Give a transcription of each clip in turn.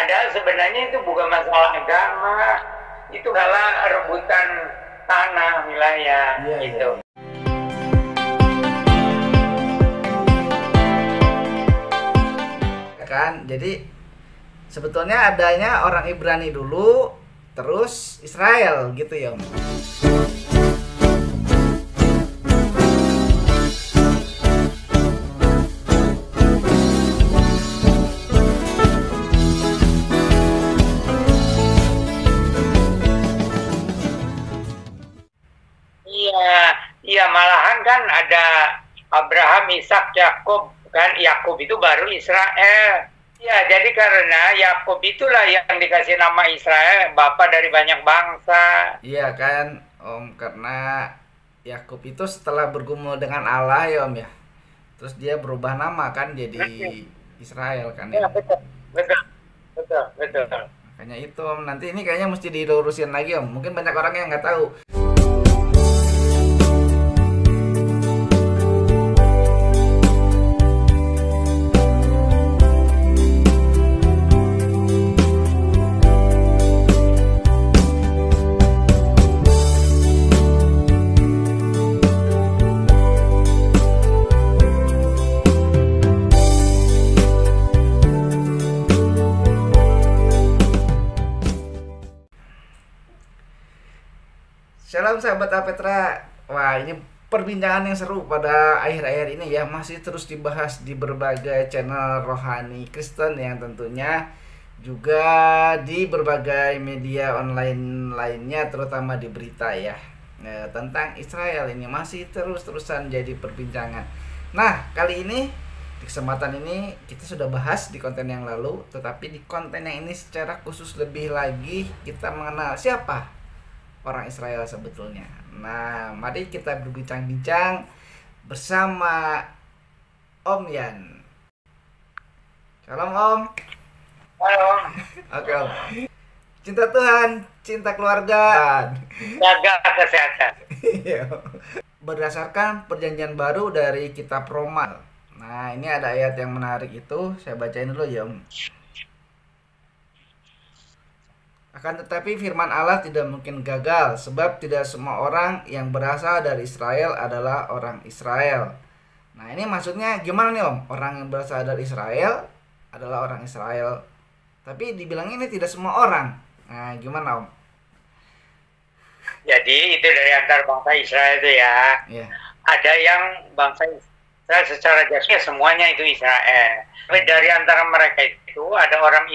Padahal sebenarnya itu bukan masalah agama, itu adalah rebutan tanah wilayah gitu. Iya. Kan jadi sebetulnya adanya orang Ibrani dulu terus Israel gitu ya Om. Iya, iya malahan kan ada Abraham, Ishak, Yakub kan. Yakub itu baru Israel. Ya, jadi karena Yakub itulah yang dikasih nama Israel, bapak dari banyak bangsa. Iya kan Om, karena Yakub itu setelah bergumul dengan Allah ya Om ya. Terus dia berubah nama kan jadi Israel kan ya. Ya, betul, betul, betul, betul. Makanya itu Om, nanti ini kayaknya mesti dilurusin lagi Om. Mungkin banyak orang yang nggak tahu. Shalom sahabat Apetra. Wah, ini perbincangan yang seru pada akhir-akhir ini ya, masih terus dibahas di berbagai channel rohani Kristen yang tentunya juga di berbagai media online lainnya, terutama di berita ya. Tentang Israel ini masih terus-terusan jadi perbincangan. Nah, kali ini di kesempatan ini kita sudah bahas di konten yang lalu, tetapi di konten yang ini secara khusus lebih lagi kita mengenal siapa orang Israel sebetulnya. Nah, mari kita berbincang-bincang bersama Om Yan. Shalom Om. Halo, Oke Om. Cinta Tuhan, cinta keluarga. jaga kesehatan. Iya. Berdasarkan perjanjian baru dari kitab Roma. Nah, ini ada ayat yang menarik itu, saya bacain dulu ya Om. Akan tetapi firman Allah tidak mungkin gagal, sebab tidak semua orang yang berasal dari Israel adalah orang Israel. Nah, ini maksudnya gimana nih Om? Orang yang berasal dari Israel adalah orang Israel, tapi dibilang ini tidak semua orang. Nah, gimana Om? Jadi itu dari antar bangsa Israel itu ya. Iya. Ada yang bangsa Israel secara jasmani semuanya itu Israel. Tapi dari antara mereka itu ada orang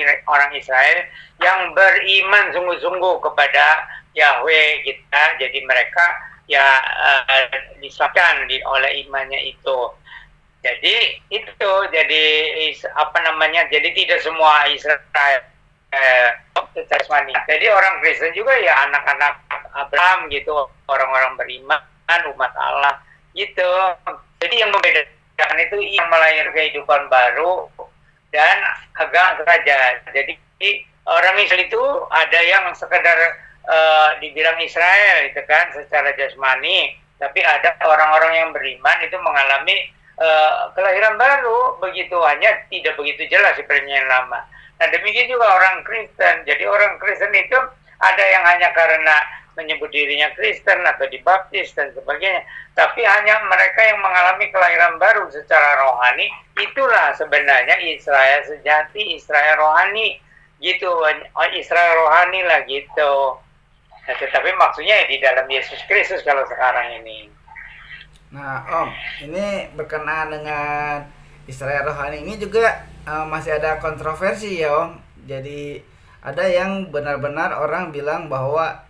Israel yang beriman sungguh-sungguh kepada Yahweh kita. Jadi mereka ya diselamatkan oleh imannya itu. Jadi itu jadi apa namanya? Jadi tidak semua Israel jasmani. Jadi orang Kristen juga ya anak-anak Abraham gitu, orang-orang beriman, umat Allah gitu. Jadi yang membedakan itu yang melahirkan kehidupan baru dan agak saja. Jadi orang Israel itu ada yang sekedar dibilang Israel itu kan secara jasmani, tapi ada orang-orang yang beriman itu mengalami kelahiran baru begitu, hanya tidak begitu jelas di perjanjian lama. Nah demikian juga orang Kristen. Jadi orang Kristen itu ada yang hanya karena menyebut dirinya Kristen atau dibaptis dan sebagainya, tapi hanya mereka yang mengalami kelahiran baru secara rohani. Itulah sebenarnya Israel sejati, Israel rohani gitu, Israel rohani lah gitu. Nah, tetapi maksudnya di dalam Yesus Kristus kalau sekarang ini. Nah Om, ini berkenaan dengan Israel rohani ini juga masih ada kontroversi ya Om. Jadi ada yang benar-benar orang bilang bahwa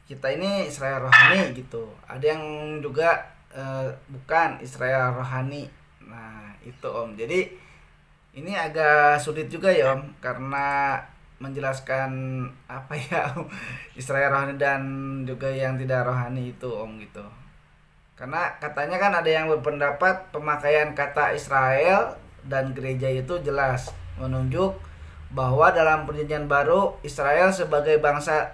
kita ini Israel rohani gitu. Ada yang juga bukan Israel rohani. Nah itu Om. Jadi ini agak sulit juga ya Om, karena menjelaskan apa ya Israel rohani dan juga yang tidak rohani itu Om gitu. Karena katanya kan ada yang berpendapat pemakaian kata Israel dan gereja itu jelas menunjuk bahwa dalam perjanjian baru Israel sebagai bangsa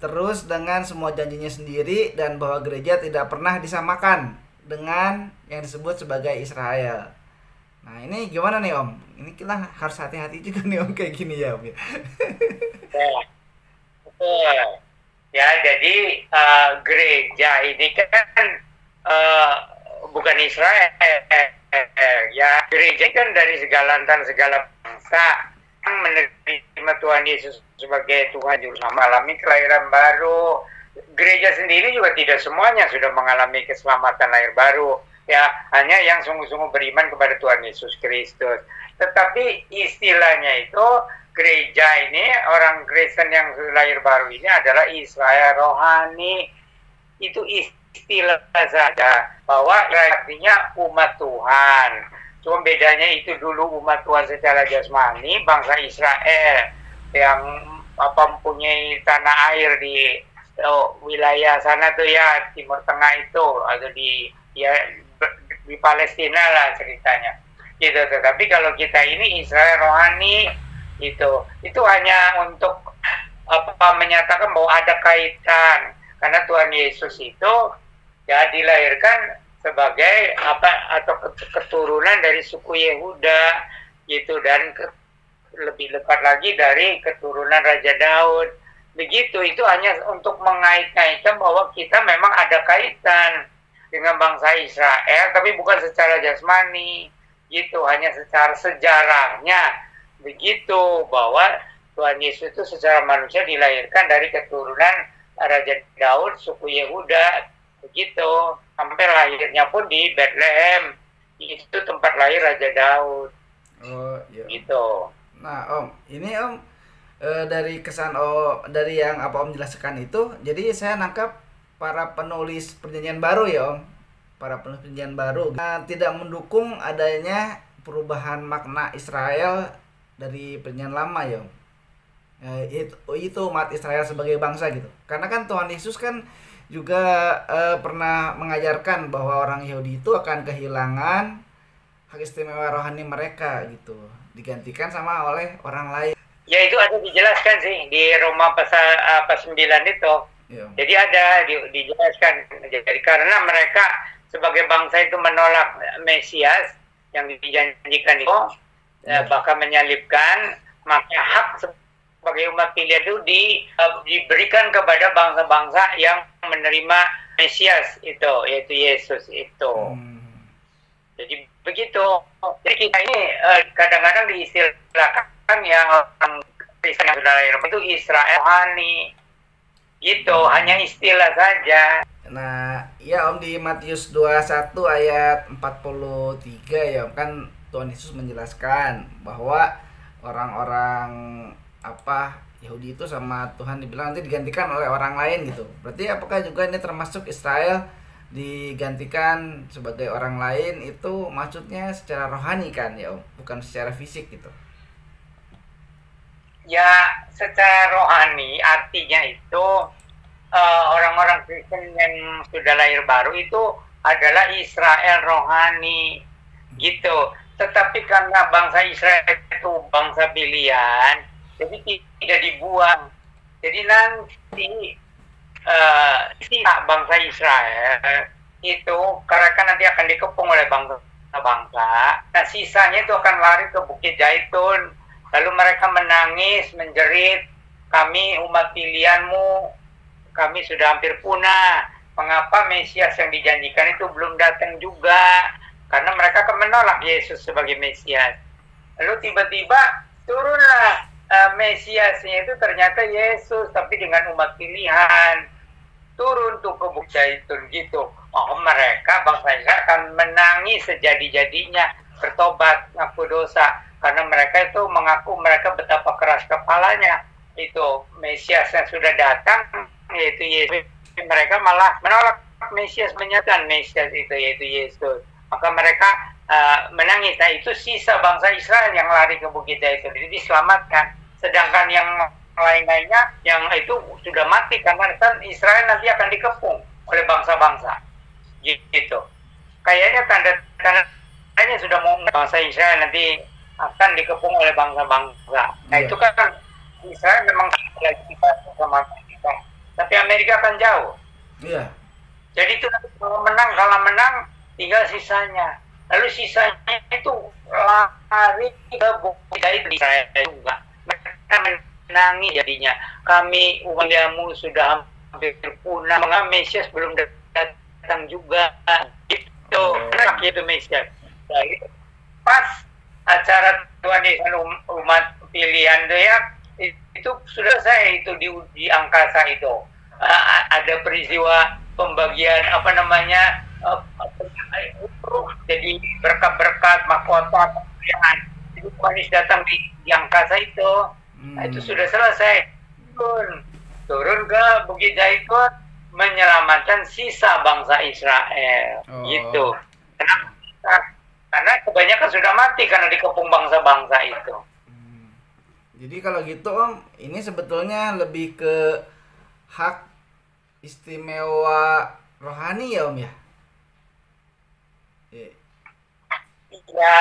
terus dengan semua janjinya sendiri, dan bahwa gereja tidak pernah disamakan dengan yang disebut sebagai Israel. Nah ini gimana nih Om? Ini kita harus hati-hati juga nih Om kayak gini ya Om ya. Ya, betul. Ya, jadi gereja ini kan eh, bukan Israel. Ya, gereja kan dari segala antar segala bangsa yang menerima Tuhan Yesus sebagai Tuhan Juru Selamat, mengalami kelahiran baru. Gereja sendiri juga tidak semuanya sudah mengalami keselamatan lahir baru. Ya, hanya yang sungguh-sungguh beriman kepada Tuhan Yesus Kristus. Tetapi istilahnya itu gereja ini, orang Kristen yang lahir baru ini adalah Israel rohani. Itu istilah saja, bahwa artinya umat Tuhan. Cuma bedanya itu dulu umat Tuhan secara jasmani, bangsa Israel yang mempunyai tanah air di wilayah sana tuh ya, Timur Tengah itu, atau di Palestina lah ceritanya gitu. Tetapi kalau kita ini Israel rohani, itu hanya untuk menyatakan bahwa ada kaitan, karena Tuhan Yesus itu ya dilahirkan sebagai atau keturunan dari suku Yehuda gitu, dan lebih dekat lagi dari keturunan Raja Daud begitu. Itu hanya untuk mengait-ngaitkan bahwa kita memang ada kaitan dengan bangsa Israel, tapi bukan secara jasmani gitu, hanya secara sejarahnya begitu, bahwa Tuhan Yesus itu secara manusia dilahirkan dari keturunan Raja Daud, suku Yehuda begitu, sampai lahirnya pun di Bethlehem, itu tempat lahir Raja Daud. Oh iya. Gitu. Nah Om, ini Om dari kesan dari yang apa Om jelaskan itu, jadi saya nangkap para penulis perjanjian baru ya Om, para penulis perjanjian baru tidak mendukung adanya perubahan makna Israel dari perjanjian lama ya Om. Itu umat Israel sebagai bangsa gitu, karena kan Tuhan Yesus kan juga pernah mengajarkan bahwa orang Yahudi itu akan kehilangan hak istimewa rohani mereka gitu, digantikan sama oleh orang lain. Ya, itu ada dijelaskan sih di Roma pasal 9 itu. Ya. Jadi ada dijelaskan. Jadi karena mereka sebagai bangsa itu menolak Mesias yang dijanjikan itu, bahkan menyalibkan, maka hak sebagai umat pilihan itu diberikan kepada bangsa-bangsa yang menerima Mesias itu, yaitu Yesus itu. Jadi begitu. Jadi kita ini kadang-kadang diistilahkan yang orang Kristen yang sudah lahir itu Israel rohani gitu, hanya istilah saja. Nah ya Om, di Matius 21 ayat 43 ya Om, kan Tuhan Yesus menjelaskan bahwa orang-orang Yahudi itu sama Tuhan dibilang nanti digantikan oleh orang lain gitu. Berarti apakah juga ini termasuk Israel digantikan sebagai orang lain, itu maksudnya secara rohani kan ya Om, bukan secara fisik gitu? Ya, secara rohani artinya itu orang-orang Kristen yang sudah lahir baru itu adalah Israel rohani gitu. Tetapi karena bangsa Israel itu bangsa pilihan, jadi tidak dibuang. Jadi nanti sisa bangsa Israel itu karena kan nanti akan dikepung oleh bangsa-bangsa. Nah, sisanya itu akan lari ke Bukit Zaitun. Lalu mereka menangis, menjerit, kami umat pilihanmu, kami sudah hampir punah. Mengapa Mesias yang dijanjikan itu belum datang juga? Karena mereka akan menolak Yesus sebagai Mesias. Lalu tiba-tiba turunlah Mesiasnya itu ternyata Yesus, tapi dengan umat pilihan. Turun tuh ke Bukit Zaitun gitu. Oh, mereka bangsa Israel akan menangis sejadi-jadinya, bertobat, ngaku dosa. Karena mereka itu mengaku mereka betapa keras kepalanya. Itu Mesias yang sudah datang, yaitu Yesus. Mereka malah menolak Mesias, menyatakan Mesias itu, yaitu Yesus. Maka mereka menangis. Nah, itu sisa bangsa Israel yang lari ke Bukit Zaitun. Jadi diselamatkan. Sedangkan yang lain-lainnya yang itu sudah mati, karena kan Israel nanti akan dikepung oleh bangsa-bangsa. Gitu. Kayaknya tanda-tandanya sudah mau bangsa Israel nanti akan dikepung oleh bangsa-bangsa. Nah, itu kan Israel memang lagi sama Amerika, tapi Amerika akan jauh. Iya. Jadi itu kalau menang, kalah menang, tinggal sisanya. lalu sisanya itu lari ke budaya Israel juga. Mereka menangis jadinya. Kami umatmu sudah hampir punah, mengapa Mesias belum datang juga. Gitu, itu Mesias. Jadi, pas acara Tuhan Yesus umat pilihan itu ya, itu sudah saya itu di angkasa itu. Ada peristiwa pembagian jadi berkat-berkat mahkota kemuliaan itu Tuhan datang di angkasa itu. Nah, itu sudah selesai, turun ke Bukit Zaitun menyelamatkan sisa bangsa Israel. Gitu. Kenapa? Karena kebanyakan sudah mati karena dikepung bangsa-bangsa itu. Jadi kalau gitu Om, ini sebetulnya lebih ke hak istimewa rohani ya Om ya? Ya,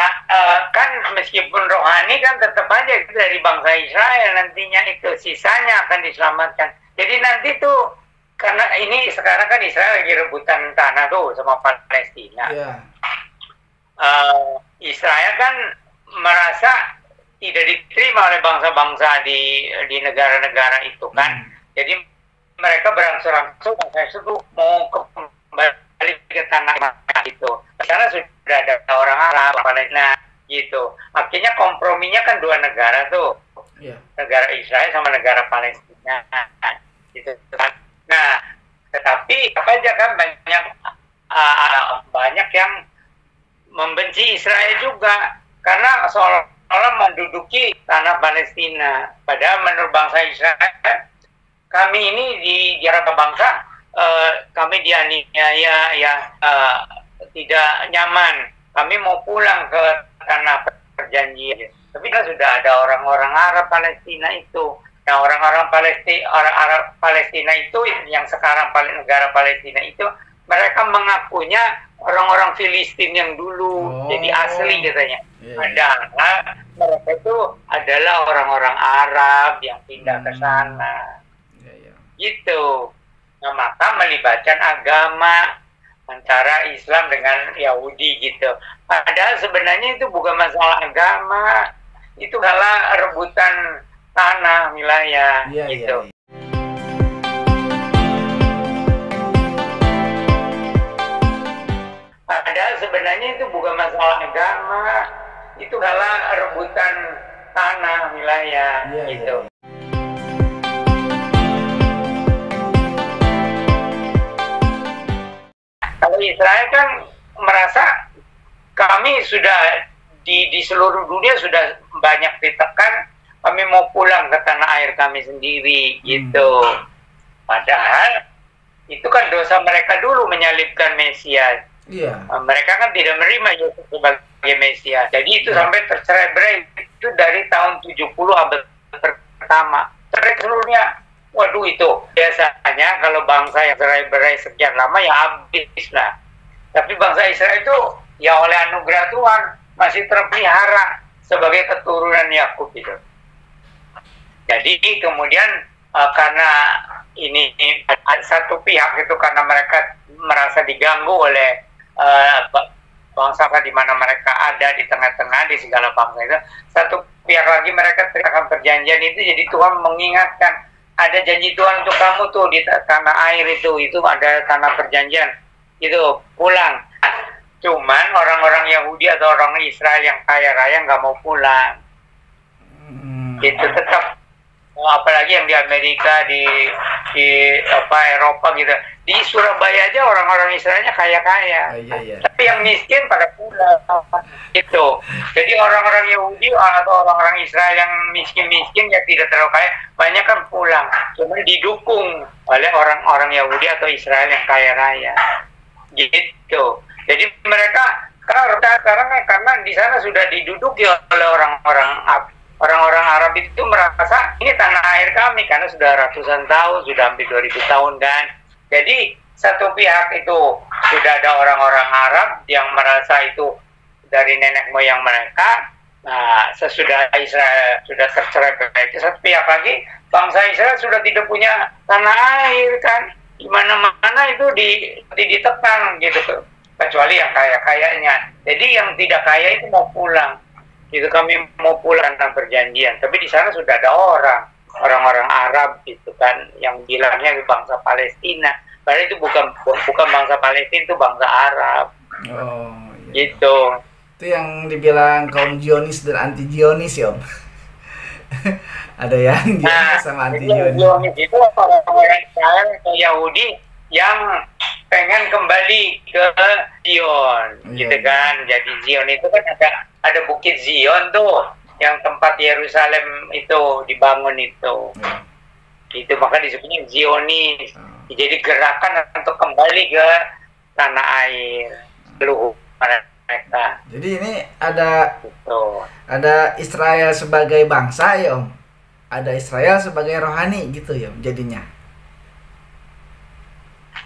kan meskipun rohani kan tetap aja itu dari bangsa Israel nantinya itu sisanya akan diselamatkan. Jadi nanti tuh karena ini sekarang kan Israel lagi rebutan tanah tuh sama Palestina. Yeah. Israel kan merasa tidak diterima oleh bangsa-bangsa di negara-negara itu kan. Jadi mereka berangsur-angsur bangsa itu mau kembali ke tanah itu. Karena sudah ada orang Arab, Palestina gitu. Akhirnya komprominya kan dua negara tuh. Yeah. Negara Israel sama negara Palestina. Gitu kan. Nah, tetapi apa aja kan banyak yang membenci Israel juga karena seolah-olah menduduki tanah Palestina. Padahal menurut bangsa Israel, kami ini di jarak bangsa, kami dianiaya ya tidak nyaman. Kami mau pulang ke tanah perjanjian. Tapi kan sudah ada orang-orang Arab Palestina itu. Nah, orang-orang Arab Palestina itu yang sekarang negara Palestina itu mereka mengakunya orang-orang Filistin yang dulu jadi asli katanya. Padahal mereka itu adalah orang-orang Arab yang pindah ke sana. Gitu. Nah, maka melibatkan agama antara Islam dengan Yahudi gitu. Padahal sebenarnya itu bukan masalah agama, itu masalah rebutan tanah wilayah gitu. Padahal sebenarnya itu bukan masalah agama, itu masalah rebutan tanah wilayah gitu. Kalau Israel kan merasa kami sudah di seluruh dunia sudah banyak ditekan, kami mau pulang ke tanah air kami sendiri gitu. Padahal itu kan dosa mereka dulu menyalibkan Mesias. Mereka kan tidak menerima Yesus sebagai Mesias. Jadi itu sampai tercerai-berai itu dari tahun 70 abad pertama. Cerai seluruhnya. Waduh, itu biasanya kalau bangsa yang cerai-berai sekian lama ya habis lah. Tapi bangsa Israel itu ya oleh anugerah Tuhan masih terpelihara sebagai keturunan Yakub itu. Jadi kemudian karena ini satu pihak itu karena mereka merasa diganggu oleh bangsa di mana mereka ada di tengah-tengah di segala bangsa itu, satu pihak lagi mereka teriakan perjanjian itu, jadi Tuhan mengingatkan ada janji Tuhan untuk kamu tuh di tanah air itu ada tanah perjanjian itu pulang. Cuman orang-orang Yahudi atau orang Israel yang kaya raya nggak mau pulang. Itu tetap, apalagi yang di Amerika, di Eropa gitu. Di Surabaya aja orang-orang Israelnya kaya-kaya. Tapi yang miskin pada pulang. Gitu. Jadi orang-orang Yahudi atau orang-orang Israel yang miskin-miskin yang tidak terlalu kaya, banyak kan pulang. Cuma didukung oleh orang-orang Yahudi atau Israel yang kaya raya. Gitu. Jadi mereka sekarang karena di sana sudah diduduki oleh orang-orang Arab itu merasa ini tanah air kami karena sudah ratusan tahun, sudah hampir 2000 tahun kan. Jadi satu pihak itu sudah ada orang-orang Arab yang merasa itu dari nenek moyang mereka. Nah, sesudah Israel sudah tercerai-berai, satu pihak lagi bangsa Israel sudah tidak punya tanah air kan. Di mana-mana itu ditekan gitu, kecuali yang kaya-kayanya. Jadi yang tidak kaya itu mau pulang. Itu kami mau pulang tanpa perjanjian. Tapi di sana sudah ada orang-orang Arab gitu kan, yang bilangnya bangsa Palestina. Padahal itu bukan bangsa Palestina, itu bangsa Arab. Oh, iya. Gitu. Itu yang dibilang kaum Zionis dan anti Zionis ya Om. Ada yang Zionis sama anti Zionis. Zionis itu orang-orang Israel atau Yahudi yang pengen kembali ke Zion, gitu kan. Jadi Zion itu kan ada Bukit Zion tuh, yang tempat Yerusalem itu dibangun itu. Itu maka disebutnya Zionis. Jadi gerakan untuk kembali ke tanah air, leluhur mereka. Jadi ini ada Israel sebagai bangsa ya Om. Ada Israel sebagai rohani gitu ya jadinya.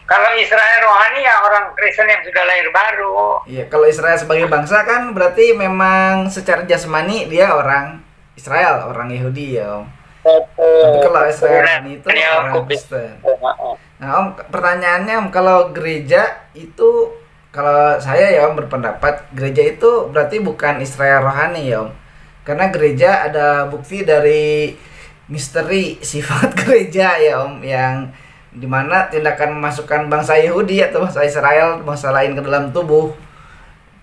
Kalau Israel rohani ya orang Kristen yang sudah lahir baru. Iya, kalau Israel sebagai bangsa kan berarti memang secara jasmani dia orang Israel, orang Yahudi ya Om. Tapi kalau Israel rohani itu orang Kristen. Nah Om, pertanyaannya Om, kalau gereja itu, kalau saya ya Om berpendapat gereja itu berarti bukan Israel rohani ya Om. Karena gereja ada bukti dari misteri sifat gereja ya Om, yang dimana tindakan memasukkan bangsa Yahudi atau bangsa Israel, bangsa lain ke dalam tubuh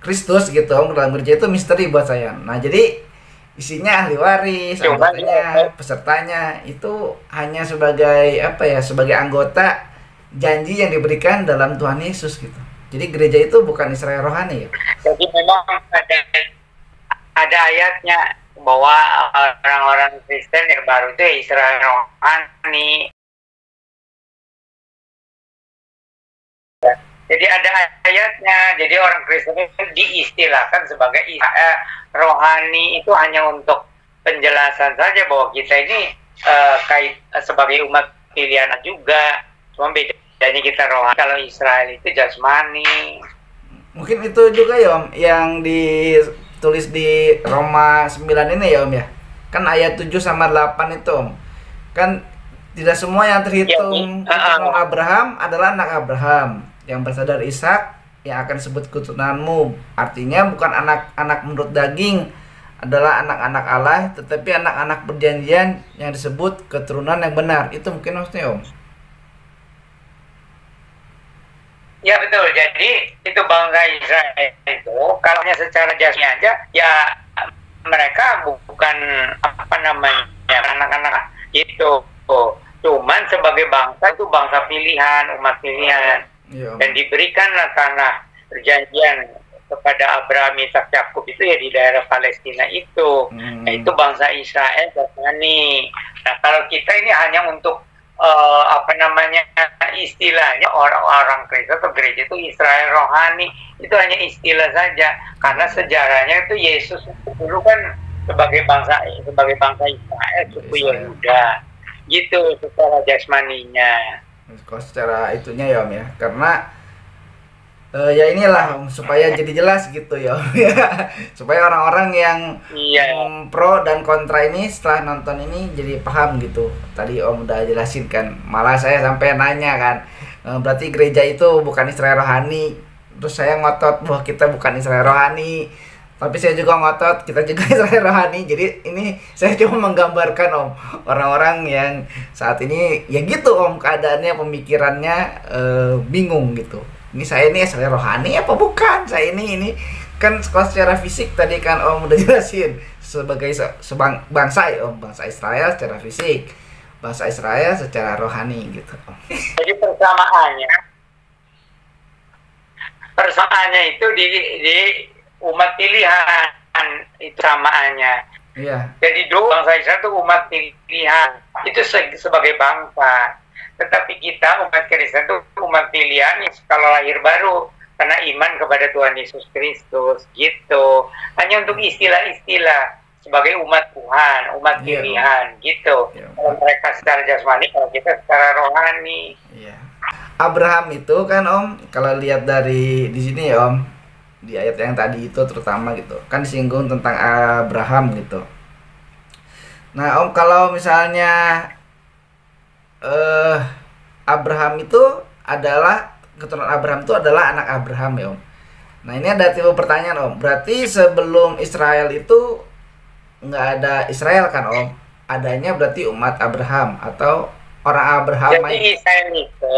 Kristus gitu Om, ke dalam gereja itu misteri buat saya. Nah jadi isinya ahli waris, anggotanya, pesertanya itu hanya sebagai apa ya, sebagai anggota janji yang diberikan dalam Tuhan Yesus gitu. Jadi gereja itu bukan Israel rohani ya. Jadi memang ada ayatnya bahwa orang-orang Kristen yang baru itu Israel rohani. Jadi ada ayatnya. Jadi orang Kristen itu diistilahkan sebagai Israel rohani, itu hanya untuk penjelasan saja bahwa kita ini sebagai umat pilihan juga. Cuma bedanya kita rohani, kalau Israel itu jasmani. Mungkin itu juga ya Om yang ditulis di Roma 9 ini ya Om ya. Kan ayat 7 sama 8 itu Om. Kan tidak semua yang terhitung keturunan Abraham adalah anak Abraham. Yang berasal dari Ishak yang akan disebut keturunanmu. Artinya bukan anak-anak menurut daging, adalah anak-anak Allah, tetapi anak-anak perjanjian yang disebut keturunan yang benar. Itu mungkin maksudnya Om. Ya betul. Jadi itu bangsa Israel itu kalau hanya secara jasmani aja ya mereka bukan apa namanya anak-anak itu. Cuman sebagai bangsa itu bangsa pilihan, umat pilihan. Dan diberikanlah tanah perjanjian kepada Abraham, Ishak, Yakub itu ya di daerah Palestina itu. Itu bangsa Israel jasmani. Nah kalau kita ini hanya untuk apa namanya istilahnya orang Kristen atau gereja itu Israel rohani, itu hanya istilah saja. Karena sejarahnya itu Yesus itu dulu kan sebagai bangsa Israel, suku Yehuda. Gitu secara jasmaninya. Kalau secara itunya ya Om ya, karena ya inilah Om, supaya jadi jelas gitu ya Om ya, supaya orang-orang yang pro dan kontra ini setelah nonton ini jadi paham gitu. Tadi Om udah jelasin kan, malah saya sampai nanya kan, berarti gereja itu bukan Israel rohani. Terus saya ngotot bahwa kita bukan Israel rohani, tapi saya juga ngotot kita juga Israel rohani. Jadi ini saya cuma menggambarkan Om, orang-orang yang saat ini ya gitu Om, keadaannya, pemikirannya bingung gitu. Ini saya ini Israel rohani apa bukan? Saya ini kan secara fisik tadi kan Om udah jelasin sebagai bangsa ya Om, bangsa Israel secara fisik, bangsa Israel secara rohani gitu Om. Jadi persamaannya itu di umat pilihan itu samaannya. Iya. Jadi dulu bangsa Israel itu umat pilihan, itu sebagai bangsa. Tetapi kita umat Kristen itu umat pilihan kalau lahir baru karena iman kepada Tuhan Yesus Kristus gitu. Hanya untuk istilah-istilah sebagai umat Tuhan, umat pilihan gitu. Kalau mereka secara jasmani, kalau kita secara rohani. Iya. Abraham itu kan Om, kalau lihat dari di sini ya Om, di ayat yang tadi itu terutama gitu kan disinggung tentang Abraham gitu. Nah Om, kalau misalnya Abraham itu adalah keturunan Abraham itu adalah anak Abraham ya Om. Nah ini ada tipe pertanyaan Om. Berarti sebelum Israel itu nggak ada Israel kan Om? Adanya berarti umat Abraham atau orang Jadi Abrahamite. Israel itu,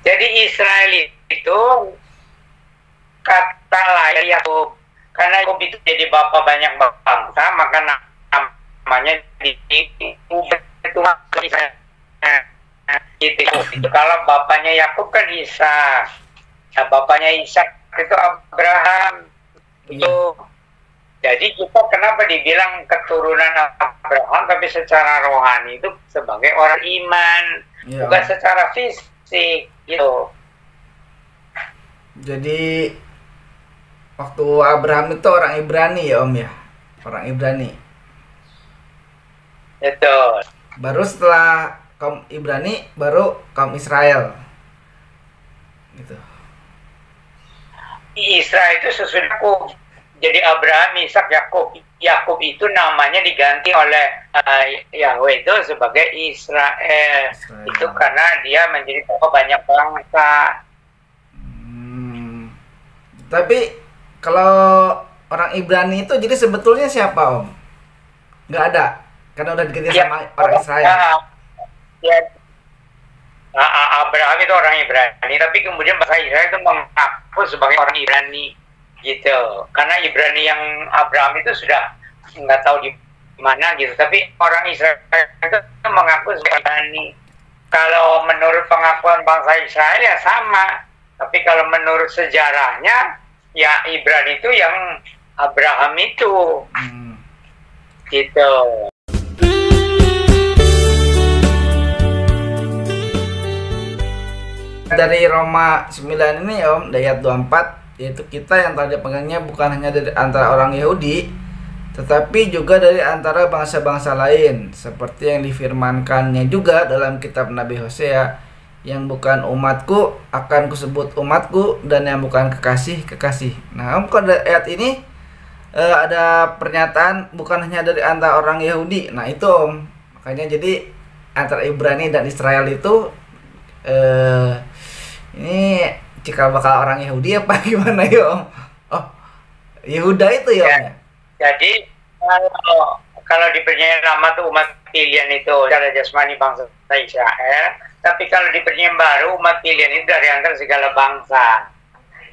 jadi Israel itu kata lahir Yakub. Karena Yakub itu jadi bapak banyak bangsa, maka namanya diubah itu Israel. Itu kalau bapaknya Yakub kan Ishak. Nah, bapaknya Ishak itu Abraham. Iya. Itu jadi kita kenapa dibilang keturunan Abraham tapi secara rohani itu sebagai orang iman, Iya. bukan secara fisik gitu. Jadi waktu Abraham itu orang Ibrani ya Om ya, orang Ibrani. Betul. Baru setelah kaum Ibrani baru kaum Israel. Gitu. Israel itu sesudah Yakub. Jadi Abraham, Ishak, Yakub. Yakub itu namanya diganti oleh Yahweh itu sebagai Israel. Itu karena dia menjadi tokoh banyak bangsa. Tapi kalau orang Ibrani itu jadi sebetulnya siapa Om? Nggak ada, karena udah diganti sama orang Israel. Ya, Abraham itu orang Ibrani, tapi kemudian bangsa Israel itu mengaku sebagai orang Ibrani. Gitu, karena Ibrani yang Abraham itu sudah nggak tahu di mana gitu, tapi orang Israel itu mengaku sebagai Ibrani. Kalau menurut pengakuan bangsa Israel ya sama, tapi kalau menurut sejarahnya ya Ibrani itu yang Abraham itu, gitu. Dari Roma 9 ini Om, dari ayat 24, yaitu kita yang tadi pegangnya bukan hanya dari antara orang Yahudi, tetapi juga dari antara bangsa-bangsa lain, seperti yang difirmankannya juga dalam kitab Nabi Hosea, yang bukan umatku akan kusebut umatku, dan yang bukan kekasih kekasih. Nah Om, pada ayat ini ada pernyataan bukan hanya dari antara orang Yahudi. Nah itu Om, makanya jadi antara Ibrani dan Israel itu ini cikal bakal orang Yahudi apa gimana ya Om? Oh, Yehuda itu ya Om? Jadi kalau di perjanjian lama tuh umat pilihan itu secara jasmani bangsa Israel, tapi kalau di perjanjian baru umat pilihan itu dari antara segala bangsa,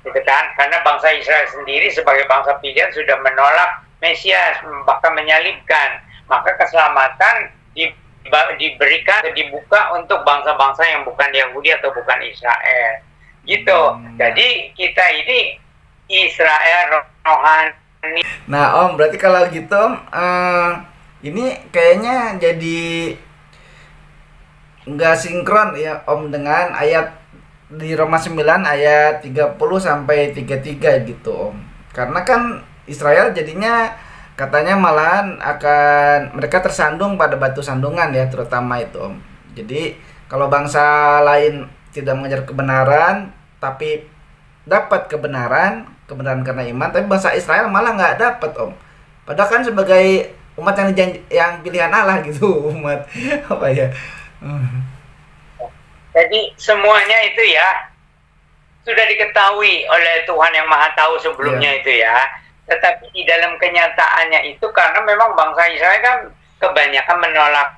gitu kan? Karena bangsa Israel sendiri sebagai bangsa pilihan sudah menolak Mesias, bahkan menyalibkan, maka keselamatan diberikan, dibuka untuk bangsa-bangsa yang bukan Yahudi atau bukan Israel, gitu. Jadi kita ini Israel rohani. Nah Om, berarti kalau gitu Om, ini kayaknya jadi nggak sinkron ya Om dengan ayat di Roma 9 ayat 30 sampai 33 gitu Om. Karena kan Israel jadinya katanya malahan akan mereka tersandung pada batu sandungan ya, terutama itu Om. Jadi kalau bangsa lain tidak mengejar kebenaran tapi dapat kebenaran karena iman, tapi bangsa Israel malah nggak dapat Om. Padahal kan sebagai umat yang pilihan Allah gitu, umat apa ya. Jadi semuanya itu ya sudah diketahui oleh Tuhan yang Maha Tahu sebelumnya itu ya. Tetapi di dalam kenyataannya itu karena memang bangsa Israel kan kebanyakan menolak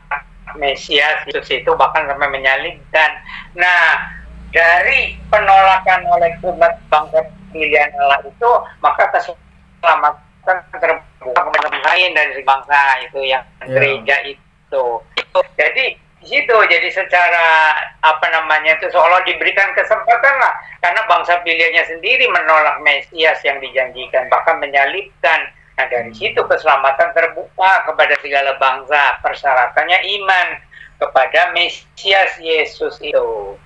Mesias itu bahkan sampai menyalibkan. Nah, dari penolakan oleh umat bangsa pilihan Allah itu, maka keselamatan terbuka kepada lain dari bangsa itu yang gereja itu. Jadi di situ jadi secara itu seolah diberikan kesempatan lah, karena bangsa pilihannya sendiri menolak Mesias yang dijanjikan, bahkan menyalibkan. Nah dari situ keselamatan terbuka kepada segala bangsa, persyaratannya iman kepada Mesias Yesus itu.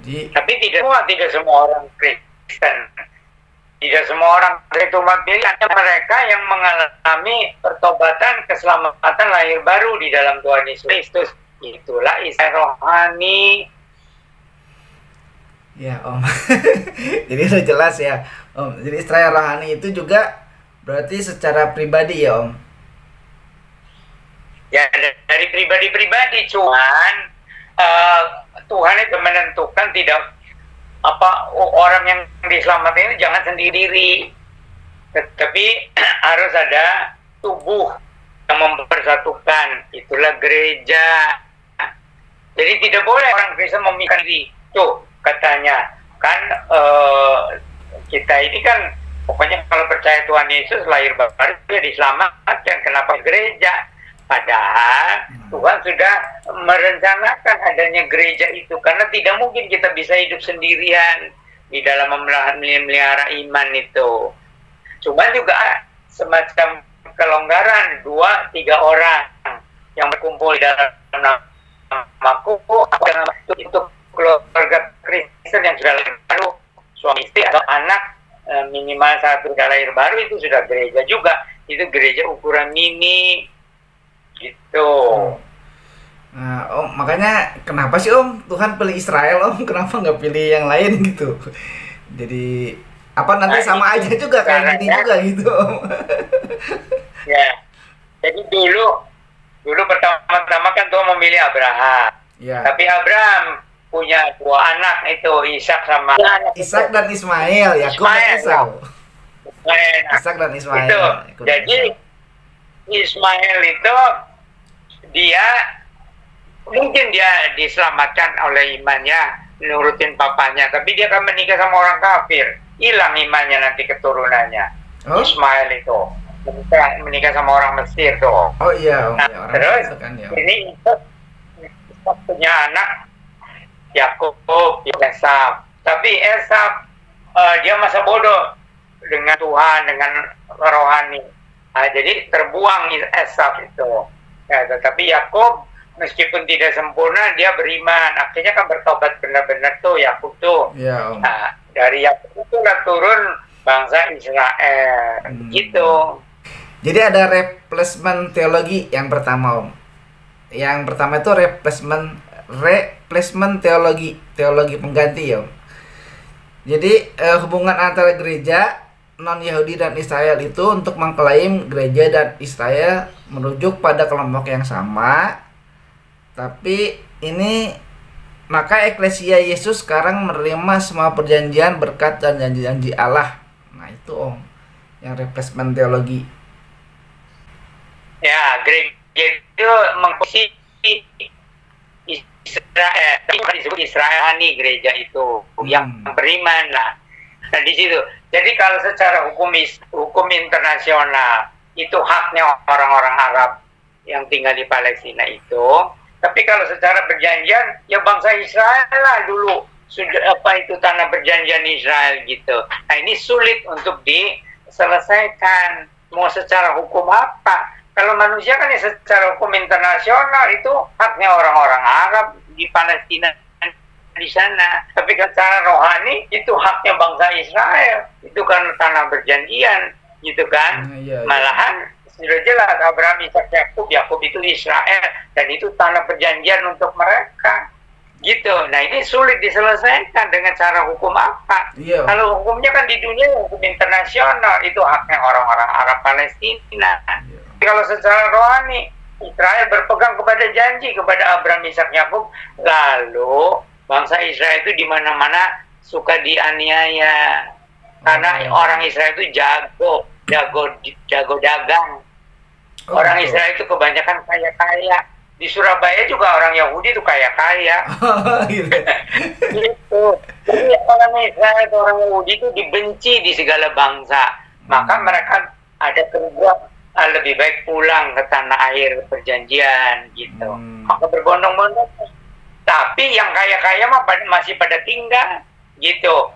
Tapi tidak semua orang Kristen, tidak semua orang itu umat pilihan, mereka yang mengalami pertobatan, keselamatan lahir baru di dalam Tuhan Yesus Kristus. Itulah Israel rohani. Ya Om. Jadi udah jelas ya Om. Jadi Israel rohani itu juga berarti secara pribadi ya Om. Ya dari pribadi-pribadi, cuman uh, Tuhan itu menentukan tidak orang yang diselamatkan ini jangan sendiri, tetapi harus ada tubuh yang mempersatukan, itulah gereja. Jadi tidak boleh orang Kristen memikirkan diri. Tuh katanya kan kita ini kan pokoknya kalau percaya Tuhan Yesus lahir baru dia diselamatkan. Kenapa gereja? Padahal Tuhan sudah merencanakan adanya gereja itu, karena tidak mungkin kita bisa hidup sendirian di dalam memelihara iman itu. Cuma juga semacam kelonggaran 2-3 orang yang berkumpul dalam namaku, itu keluarga Kristen yang sudah lahir baru, suami istri atau anak minimal 1 sudah lahir baru, itu sudah gereja juga. Itu gereja ukuran mini gitu. Nah, Om, makanya kenapa sih Om Tuhan pilih Israel Om? Kenapa nggak pilih yang lain gitu? Jadi apa nanti sama aja juga kayak gini juga gitu Om? Ya, jadi dulu pertama-tama kan Tuhan memilih Abraham. Ya. Tapi Abraham punya 2 anak itu, Ishak dan Ismail, Yakub dan Esau. Ishak dan Ismail. Jadi Ismail itu dia mungkin dia diselamatkan oleh imannya, nurutin papanya, tapi dia akan menikah sama orang kafir, hilang imannya nanti keturunannya. Ismail itu menikah sama orang Mesir tuh. Oh iya. Nah, orang terus kan, ya. Ini punya anak Yakub, Esau. Tapi Esau dia masa bodoh dengan Tuhan, dengan rohani. Nah, jadi terbuang Esau itu. Ya, tetapi Yakub meskipun tidak sempurna dia beriman. Akhirnya kan bertobat benar-benar tuh Yakub tuh. Ya, Om. Nah, dari Yakub itu turun bangsa Israel. Gitu. Jadi ada replacement teologi yang pertama Om. Yang pertama itu replacement teologi pengganti ya Om. Jadi hubungan antara gereja non-Yahudi dan Israel itu untuk mengklaim gereja dan Israel merujuk pada kelompok yang sama. Tapi ini maka eklesia Yesus sekarang menerima semua perjanjian, berkat dan janji-janji Allah. Nah itu Om, yang replacement teologi. Ya, gereja itu mengposisi Israel, disebut Israel nih gereja itu yang beriman lah. Nah di situ. Jadi kalau secara hukum internasional itu haknya orang-orang Arab yang tinggal di Palestina itu. Tapi kalau secara perjanjian ya bangsa Israel lah dulu sudah itu tanah perjanjian Israel gitu. Nah ini sulit untuk diselesaikan. Mau secara hukum apa? Kalau manusia kan ya secara hukum internasional itu haknya orang-orang Arab di Palestina di sana. Tapi secara rohani itu haknya bangsa Israel. Itu kan tanah perjanjian gitu kan. Iya. Malahan sudah jelas Abraham, Ishak, Yakub itu Israel dan itu tanah perjanjian untuk mereka. Gitu. Nah ini sulit diselesaikan dengan cara hukum apa? Iya. Kalau hukumnya kan di dunia hukum internasional itu haknya orang-orang Arab Palestina. Iya. Kalau secara rohani Israel berpegang kepada janji kepada Abraham, Ishak, Yakub, lalu bangsa Israel itu di mana-mana suka dianiaya karena orang Israel itu jago dagang. Orang Israel itu kebanyakan kaya-kaya. Di Surabaya juga orang Yahudi itu kaya-kaya. Gitu. Jadi orang Israel atau orang Yahudi itu dibenci di segala bangsa. Maka mereka ada kerugian, lebih baik pulang ke tanah air perjanjian gitu. Maka berbondong-bondong. Tapi yang kaya-kaya mah masih pada tinggal gitu.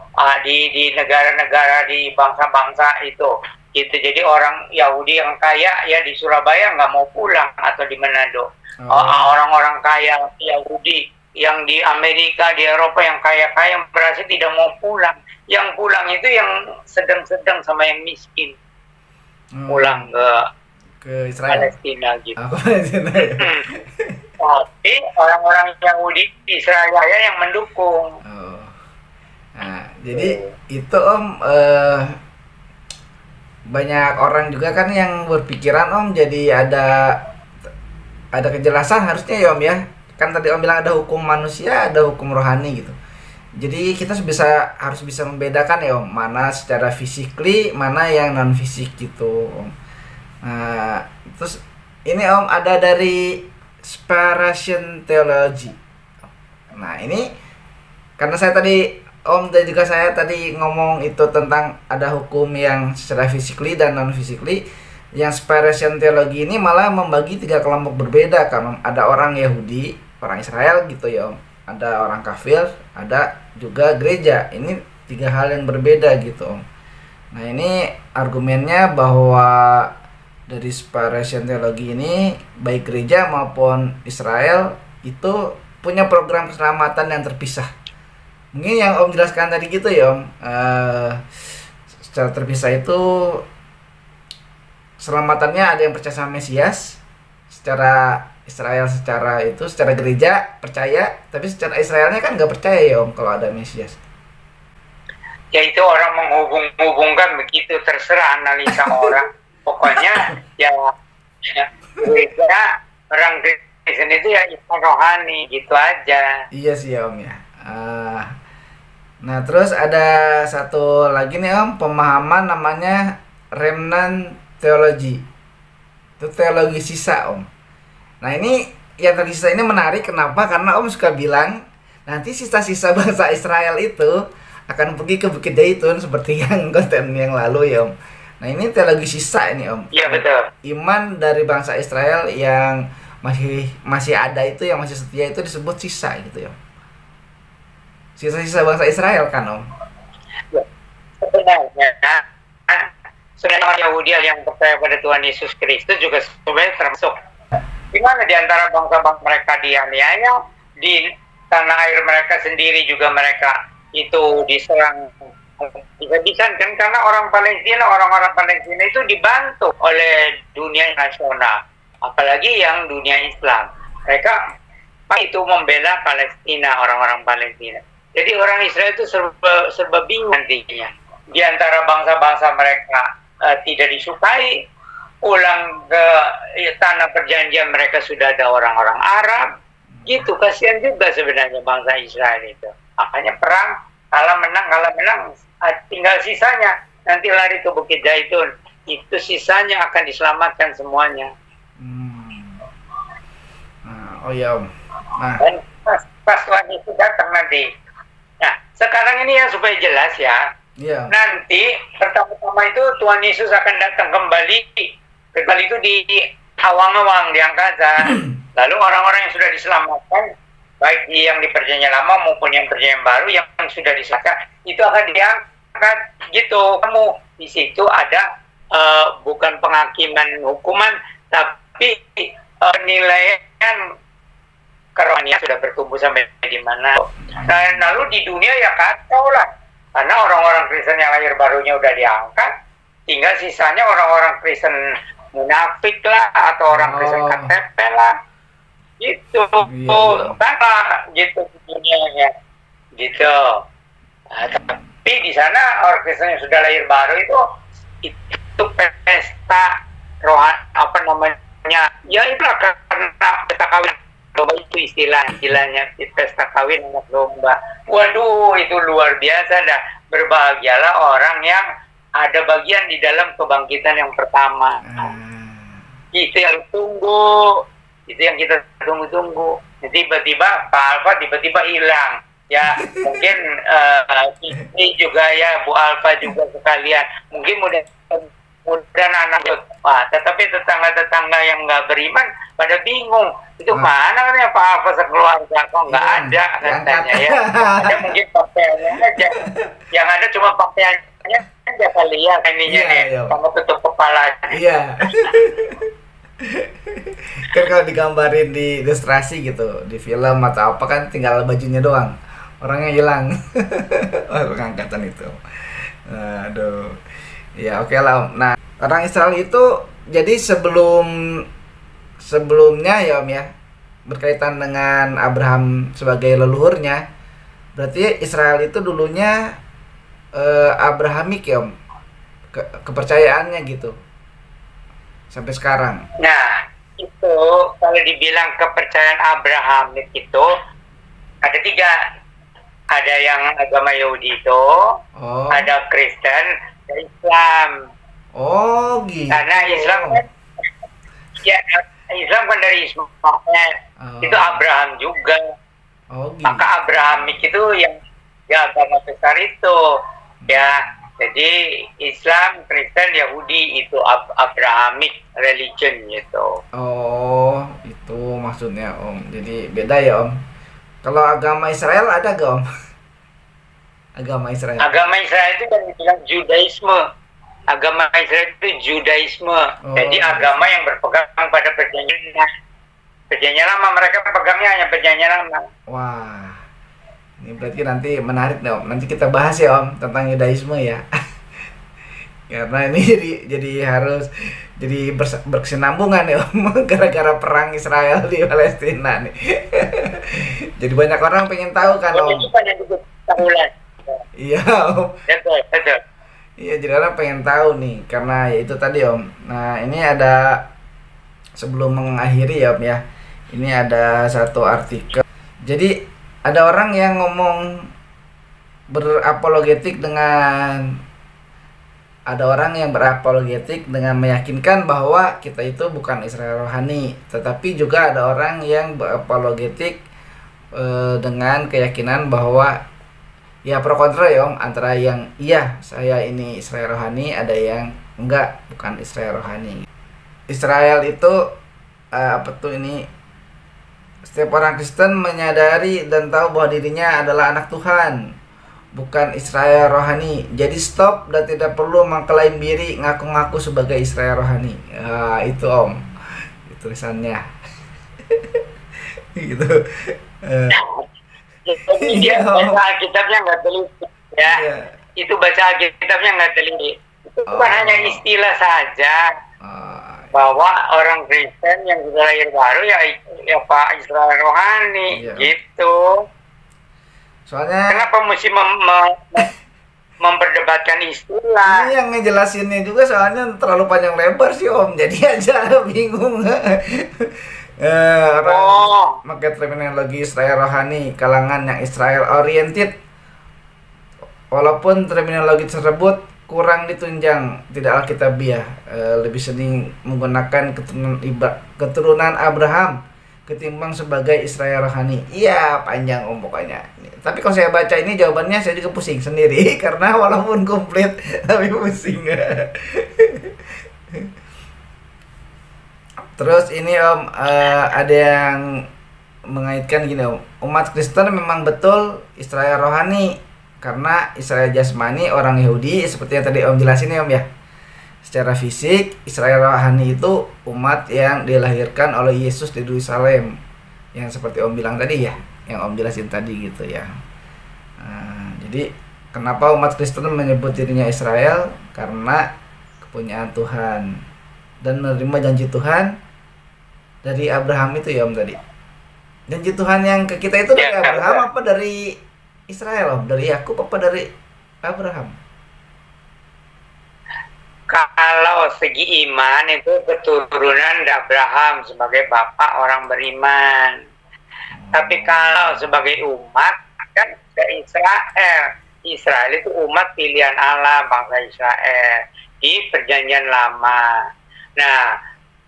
Di negara-negara, di bangsa-bangsa itu. Gitu. Jadi orang Yahudi yang kaya ya di Surabaya nggak mau pulang atau di Manado. Orang-orang kaya Yahudi yang di Amerika, di Eropa yang kaya-kaya berarti tidak mau pulang. Yang pulang itu yang sedang-sedang sama yang miskin. Pulang ke Israel. Palestina gitu. Tapi orang-orang Yahudi di Israel yang mendukung. Nah, jadi itu Om banyak orang juga kan yang berpikiran Om jadi ada kejelasan harusnya ya Om ya kan tadi Om bilang ada hukum manusia, ada hukum rohani gitu. Jadi kita harus bisa membedakan ya Om, mana secara physically, mana yang non fisik gitu Om. Nah, terus ini Om ada dari Separation Theology. Nah, ini karena saya tadi Om dan juga saya tadi ngomong itu tentang ada hukum yang secara physically dan non physically. Yang Separation Theology ini malah membagi 3 kelompok berbeda kan Om. Ada orang Yahudi, orang Israel gitu ya Om. Ada orang kafir, ada juga gereja. Ini 3 hal yang berbeda gitu Om. Nah, ini argumennya bahwa dari Separation Theology ini baik gereja maupun Israel itu punya program keselamatan yang terpisah. Mungkin yang Om jelaskan tadi gitu ya Om. Secara terpisah itu selamatannya ada yang percaya sama Mesias, secara Israel secara gereja percaya, tapi secara Israelnya kan nggak percaya ya Om kalau ada Mesias. Ya itu orang menghubung-hubungkan begitu, terserah analisa orang. Pokoknya ya gereja orang Kristen itu ya Islam rohani gitu aja. Iya sih ya Om ya. Nah terus ada satu lagi nih Om, pemahaman namanya remnant theology. Itu teologi sisa Om. Nah ini yang teologi sisa ini menarik, kenapa? Karena Om suka bilang nanti sisa-sisa bangsa Israel itu akan pergi ke Bukit Zaitun seperti yang konten yang lalu ya Om. Nah ini teologi sisa ini Om. Iya betul. Iman dari bangsa Israel yang masih ada itu, yang masih setia itu disebut sisa gitu ya. Sisa-sisa bangsa Israel kan Om. Ya, sebenarnya orang Yahudi yang percaya pada Tuhan Yesus Kristus juga sebenarnya termasuk. Di mana di antara bangsa-bangsa mereka dianiaya, di tanah air mereka sendiri juga mereka itu diserang bisa-bisaan kan, karena orang-orang Palestina itu dibantu oleh dunia nasional, apalagi yang dunia Islam. Mereka itu membela Palestina, orang-orang Palestina. Jadi orang Israel itu serba bingung nantinya. Di antara bangsa-bangsa mereka tidak disukai, pulang ke tanah perjanjian mereka sudah ada orang-orang Arab, gitu. Kasihan juga sebenarnya bangsa Israel itu. Makanya perang, kalah menang, tinggal sisanya nanti lari ke Bukit Zaitun. Itu sisanya akan diselamatkan semuanya. Oh ya Om. Dan pas Tuhan itu datang nanti. Nah, sekarang ini ya supaya jelas ya. Yeah. Nanti pertama-tama itu Tuhan Yesus akan datang kembali itu di awang-awang di angkasa. Lalu orang-orang yang sudah diselamatkan, baik yang di perjanjian lama maupun yang perjanjian baru yang sudah diselamatkan, itu akan diangkat gitu. Kamu di situ ada bukan penghakiman hukuman, tapi penilaian kerohanian sudah bertumbuh sampai di mana. Nah, lalu di dunia ya kacau lah. Karena orang-orang Kristen yang lahir barunya udah diangkat, tinggal sisanya orang-orang Kristen munafik lah, atau orang Kristen KTP lah, gitu. Sama gitu dunianya, gitu. Nah, tapi di sana orang Kristen yang sudah lahir baru itu pesta rohani, ya itulah karena pesta kawin domba itu istilahnya pesta kawin anak domba. Waduh, itu luar biasa dah. Berbahagialah orang yang ada bagian di dalam kebangkitan yang pertama. Itu yang kita tunggu-tunggu. Tiba-tiba Pak Alfa tiba-tiba hilang. Ya mungkin ini juga ya Bu Alfa juga sekalian. Mungkin mudah anak tetapi tetangga-tetangga yang nggak beriman pada bingung, itu mana kan ya Pak Alfa sekeluarga kok nggak ada katanya ya. Ada mungkin pakaiannya aja, yang ada cuma pakaiannya aja kali ya, ininya nih sama tutup kepala. Iya. Kan kalau digambarin di ilustrasi gitu, di film atau apa kan tinggal bajunya doang, orangnya hilang. Pengangkatan itu. Aduh. Ya oke lah Om. Nah orang Israel itu jadi sebelumnya ya Om ya, berkaitan dengan Abraham sebagai leluhurnya, berarti Israel itu dulunya Abrahamik ya Om, kepercayaannya gitu sampai sekarang. Nah itu kalau dibilang kepercayaan Abrahamik itu ada tiga. Ada yang agama Yahudi itu, ada Kristen, ada Islam. Oh gitu. Karena Islam kan, ya, Islam kan dari Ismail, itu Abraham juga. Gitu. Maka Abrahamik itu yang ya agama besar itu, ya. Jadi Islam, Kristen, Yahudi itu Abrahamic religion gitu. Oh, itu maksudnya Om. Jadi beda ya Om. Kalau agama Israel ada gak Om? Agama Israel. Agama Israel itu kan dibilang Judaisme. Agama Israel itu Judaisme. Jadi agama yang berpegang pada perjanjian. Perjanjian lama, mereka pegangnya hanya perjanjian lama. Wah, ini berarti nanti menarik nih Om. Nanti kita bahas ya Om tentang Judaisme ya. Karena ini jadi harus jadi berkesinambungan ya Om. Gara-gara perang Israel di Palestina nih. Jadi banyak orang pengen tahu kan Om. Iya Om. Betul. Iya, jadi orang pengen tahu nih karena ya itu tadi Om. Nah ini ada sebelum mengakhiri ya Om ya. Ini ada satu artikel. Jadi ada orang yang ngomong berapologetik dengan meyakinkan bahwa kita itu bukan Israel rohani, tetapi juga ada orang yang berapologetik dengan keyakinan bahwa ya pro kontra ya Om, antara yang iya saya ini Israel rohani, ada yang enggak, bukan Israel rohani. Israel itu setiap orang Kristen menyadari dan tahu bahwa dirinya adalah anak Tuhan, bukan Israel rohani. Jadi stop dan tidak perlu mengklaim diri ngaku-ngaku sebagai Israel rohani. Itu Om, itu tulisannya. Gitu. Jadi dia baca Alkitabnya nggak teliti ya. Itu baca Alkitabnya nggak teliti. Itu bukan hanya istilah saja. Bahwa orang Kristen yang sudah lahir baru ya Pak Israel rohani gitu. Soalnya kenapa mesti memperdebatkan istilah? Ini yang ngejelasinnya juga soalnya terlalu panjang lebar sih Om. Jadi aja bingung. Orang pakai terminologi Israel rohani, kalangan yang Israel oriented. Walaupun terminologi tersebut kurang ditunjang, tidak alkitabiah, lebih sering menggunakan keturunan Abraham ketimbang sebagai Israel rohani. Iya, panjang Om pokoknya. Tapi kalau saya baca ini jawabannya saya juga pusing sendiri karena walaupun komplit tapi pusing. Terus ini Om, ada yang mengaitkan gini Om, umat Kristen memang betul Israel rohani karena Israel jasmani orang Yahudi seperti yang tadi Om jelasin ya Om ya. Secara fisik Israel rohani itu umat yang dilahirkan oleh Yesus di Yerusalem, yang seperti Om bilang tadi ya, yang Om jelasin tadi gitu ya. Jadi kenapa umat Kristen menyebut dirinya Israel? Karena kepunyaan Tuhan dan menerima janji Tuhan dari Abraham itu ya Om tadi. Janji Tuhan yang ke kita itu dari Abraham apa dari Israel Om? Dari Yakub apa dari Abraham? Kalau segi iman itu keturunan Abraham sebagai bapak orang beriman. Tapi kalau sebagai umat kan ke Israel. Israel itu umat pilihan Allah, bangsa Israel di perjanjian lama. Nah,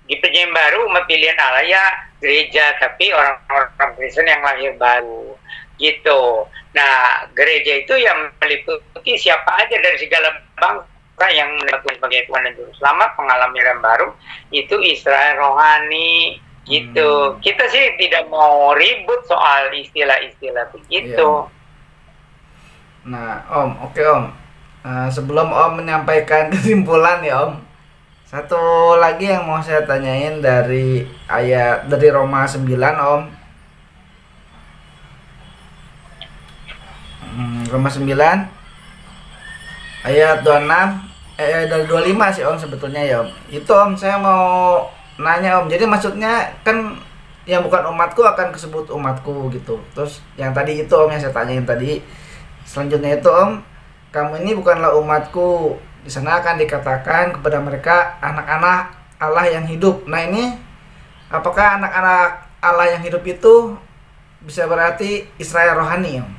di perjanjian baru umat pilihan Allah ya gereja, tapi orang-orang Kristen yang lahir baru gitu. Nah, gereja itu yang meliputi siapa aja dari segala bangsa yang meliputi sebagai Tuhan dan Juru Selamat, pengalami yang baru itu Israel rohani gitu. Kita sih tidak mau ribut soal istilah-istilah begitu. Nah Om, oke Om, sebelum Om menyampaikan kesimpulan ya Om, satu lagi yang mau saya tanyain dari ayat dari Roma 9 Om. Roma 9 ayat 26 dari 25 sih Om sebetulnya ya Om. Itu Om saya mau nanya Om. Jadi maksudnya kan yang bukan umatku akan disebut umatku gitu. Terus yang tadi itu Om yang saya tanyain tadi. Selanjutnya itu Om, kamu ini bukanlah umatku. Di sana akan dikatakan kepada mereka anak-anak Allah yang hidup. Nah ini Apakah anak-anak Allah yang hidup itu bisa berarti Israel rohani, Om?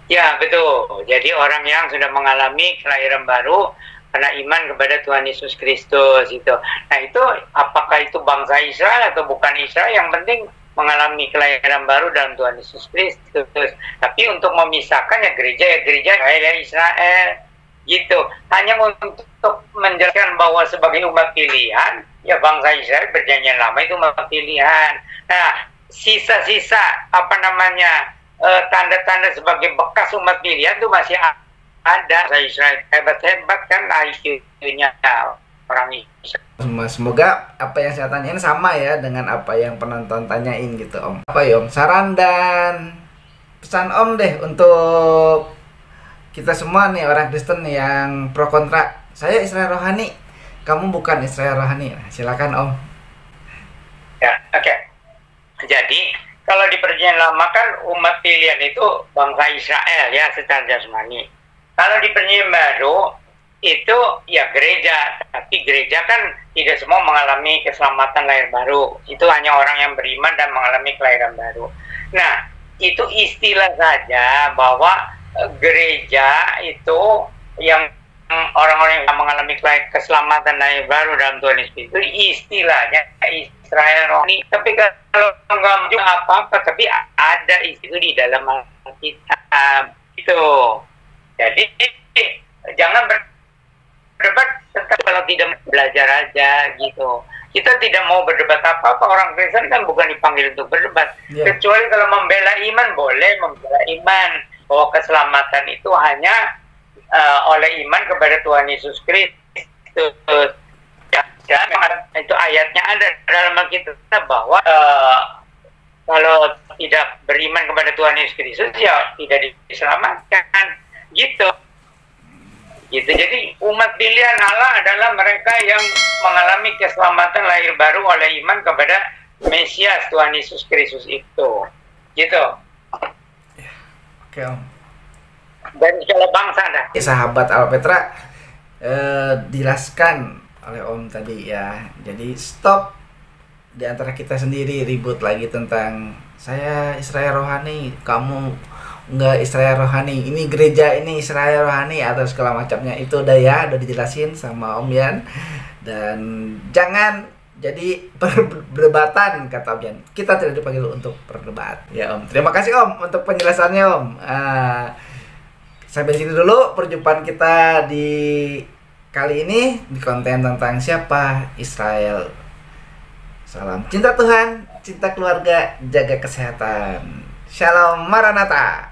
Ya, betul. Jadi orang yang sudah mengalami kelahiran baru karena iman kepada Tuhan Yesus Kristus itu. Nah, itu apakah itu bangsa Israel atau bukan Israel, yang penting mengalami kelahiran baru dalam Tuhan Yesus Kristus. Tapi untuk memisahkan ya gereja Israel, Israel gitu. Hanya untuk menjelaskan bahwa sebagai umat pilihan, ya bangsa Israel perjanjian lama itu umat pilihan. Nah, sisa-sisa tanda-tanda sebagai bekas umat pilihan itu masih ada. Israel hebat-hebat kan IQ-nya orang Israel. Semoga apa yang saya tanyain sama ya dengan apa yang penonton tanyain gitu, Om. Apa ya, Om? Saran dan pesan Om deh untuk kita semua nih orang Kristen yang pro kontra. Saya Israel rohani, kamu bukan Israel rohani. Nah, silakan, Om. Ya, oke. Jadi kalau di perjanjian lama kan umat pilihan itu bangsa Israel ya secara jasmani. Kalau di perjanjian baru itu ya gereja, tapi gereja kan tidak semua mengalami keselamatan lahir baru. Itu hanya orang yang beriman dan mengalami kelahiran baru. Nah, itu istilah saja bahwa gereja itu yang orang-orang yang mengalami keselamatan lahir baru dalam Tuhan Yesus itu istilahnya Israel rohani. Tapi kalau nggak juga apa-apa, tapi ada itu di dalam Alkitab itu. Jadi jangan berdebat tentang kalau tidak belajar aja gitu. Kita tidak mau berdebat apa-apa. Orang Kristen kan bukan dipanggil untuk berdebat. Kecuali kalau membela iman, boleh membela iman. Bahwa keselamatan itu hanya oleh iman kepada Tuhan Yesus Kristus. Ya, itu ayatnya ada dalam Alkitab bahwa kalau tidak beriman kepada Tuhan Yesus Kristus ya tidak diselamatkan. Gitu. Jadi umat pilihan Allah adalah mereka yang mengalami keselamatan lahir baru oleh iman kepada Mesias Tuhan Yesus Kristus itu. Gitu. Oke, Om. Dan segala bangsa dah. Sahabat Alpetra dijelaskan oleh Om tadi ya. Jadi stop di antara kita sendiri ribut lagi tentang saya Israel rohani, kamu enggak Israel rohani, ini gereja ini Israel rohani atau segala macamnya. Itu udah ya, udah dijelasin sama Om Yan. Dan jangan jadi perdebatan, kata Om Yan. Kita tidak dipanggil untuk berdebat ya, Om. Terima kasih, Om, untuk penjelasannya, Om. Sampai sini dulu perjumpaan kita di kali ini di konten tentang siapa Israel. Salam cinta Tuhan, cinta keluarga, jaga kesehatan. Shalom Maranatha.